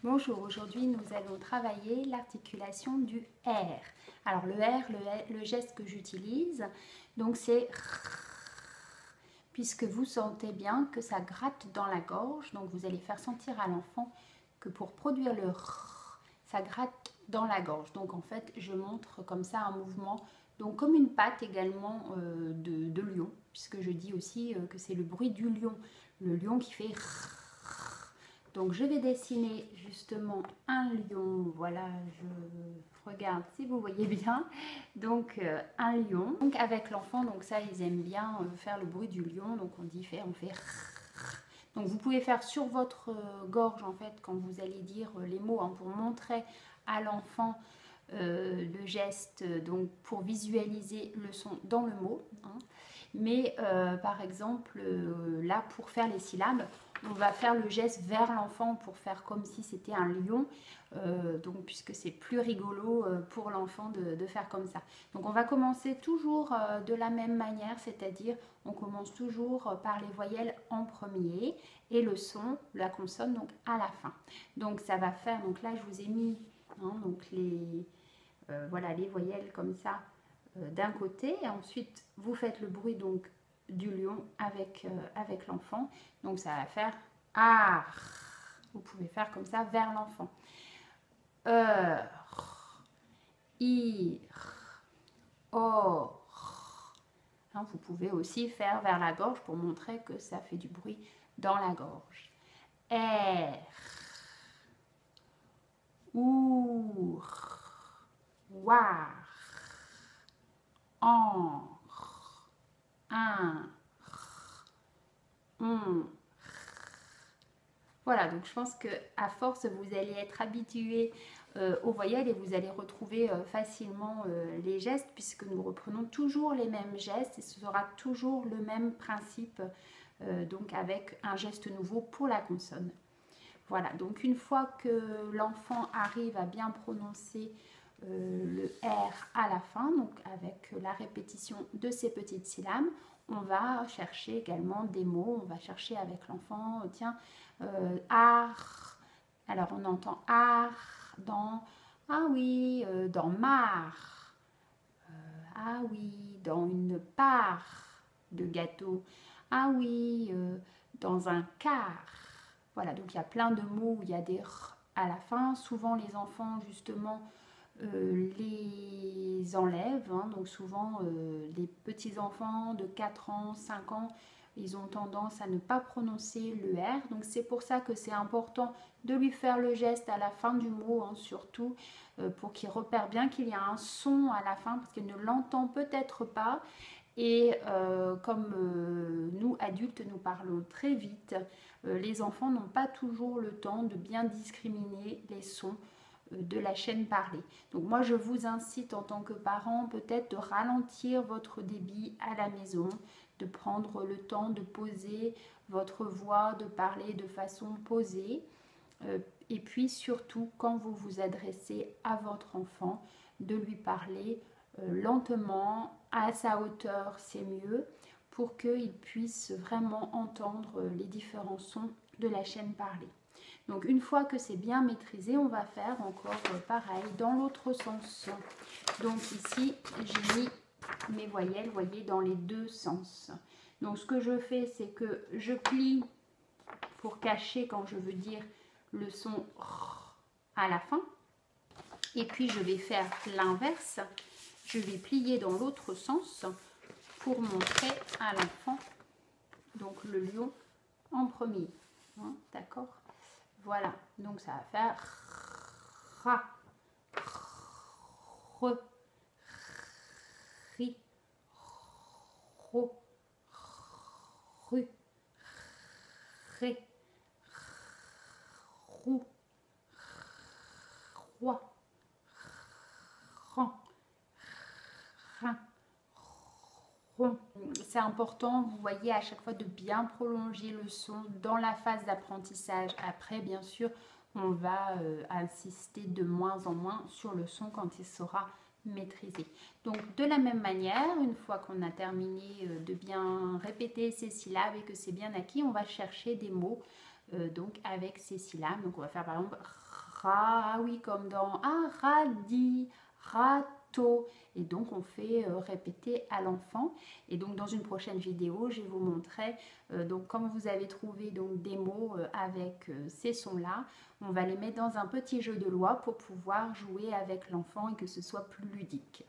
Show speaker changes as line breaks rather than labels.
Bonjour, aujourd'hui nous allons travailler l'articulation du R. Alors le geste que j'utilise, donc c'est puisque vous sentez bien que ça gratte dans la gorge, donc vous allez faire sentir à l'enfant que pour produire le ça gratte dans la gorge. Donc en fait, je montre comme ça un mouvement, donc comme une patte également de lion, puisque je dis aussi que c'est le bruit du lion, le lion qui fait. Donc je vais dessiner justement un lion, voilà, je regarde si vous voyez bien, donc un lion, donc avec l'enfant, donc ça ils aiment bien faire le bruit du lion, donc on fait. Donc vous pouvez faire sur votre gorge en fait quand vous allez dire les mots hein, pour montrer à l'enfant le geste, donc pour visualiser le son dans le mot. Hein. Mais par exemple, là pour faire les syllabes, on va faire le geste vers l'enfant pour faire comme si c'était un lion, donc puisque c'est plus rigolo pour l'enfant de faire comme ça. Donc on va commencer toujours de la même manière, c'est-à-dire on commence toujours par les voyelles en premier et le son, la consonne donc à la fin. Donc ça va faire, donc là je vous ai mis hein, donc voilà, les voyelles comme ça d'un côté et ensuite vous faites le bruit donc du lion avec l'enfant, donc ça va faire ah, vous pouvez faire comme ça vers l'enfant, ir, or, hein, vous pouvez aussi faire vers la gorge pour montrer que ça fait du bruit dans la gorge, r, our, war, en, un, on. Voilà, donc je pense qu'à force, vous allez être habitué aux voyelles et vous allez retrouver facilement les gestes puisque nous reprenons toujours les mêmes gestes et ce sera toujours le même principe, donc avec un geste nouveau pour la consonne. Voilà, donc une fois que l'enfant arrive à bien prononcer le R à la fin, donc avec la répétition de ces petites syllabes, on va chercher également des mots, on va chercher avec l'enfant, tiens, art, alors on entend art dans, ah oui, dans mar, ah oui, dans une part de gâteau, ah oui, dans un quart. Voilà, donc il y a plein de mots où il y a des r à la fin. Souvent les enfants justement les enlèvent, hein, donc souvent les petits enfants de 4 ans, 5 ans, ils ont tendance à ne pas prononcer le R, donc c'est pour ça que c'est important de lui faire le geste à la fin du mot, hein, surtout pour qu'il repère bien qu'il y a un son à la fin, parce qu'il ne l'entend peut-être pas, et comme nous adultes nous parlons très vite, les enfants n'ont pas toujours le temps de bien discriminer les sons de la chaîne parlée. Donc moi je vous incite en tant que parent peut-être de ralentir votre débit à la maison, de prendre le temps de poser votre voix, de parler de façon posée. Et puis surtout quand vous vous adressez à votre enfant, de lui parler lentement, à sa hauteur, c'est mieux, pour qu'il puisse vraiment entendre les différents sons de la chaîne parlée. Donc une fois que c'est bien maîtrisé, on va faire encore pareil dans l'autre sens. Donc ici, j'ai mis mes voyelles, vous voyez, dans les deux sens. Donc ce que je fais, c'est que je plie pour cacher quand je veux dire le son à la fin. Et puis je vais faire l'inverse. Je vais plier dans l'autre sens pour montrer à l'enfant donc le lion en premier. Hein, d'accord? Voilà, donc ça va faire ra, re, ri, ro, ru, ré, rou, roi, ran, rin, ron. C'est important, vous voyez, à chaque fois de bien prolonger le son dans la phase d'apprentissage. Après, bien sûr, on va insister de moins en moins sur le son quand il sera maîtrisé. Donc, de la même manière, une fois qu'on a terminé de bien répéter ces syllabes et que c'est bien acquis, on va chercher des mots donc avec ces syllabes. Donc, on va faire par exemple Ra, ah oui, comme dans radis, râteau. Et donc, on fait répéter à l'enfant. Et donc, dans une prochaine vidéo, je vais vous montrer, donc, comme vous avez trouvé donc, des mots avec ces sons-là, on va les mettre dans un petit jeu de loi pour pouvoir jouer avec l'enfant et que ce soit plus ludique.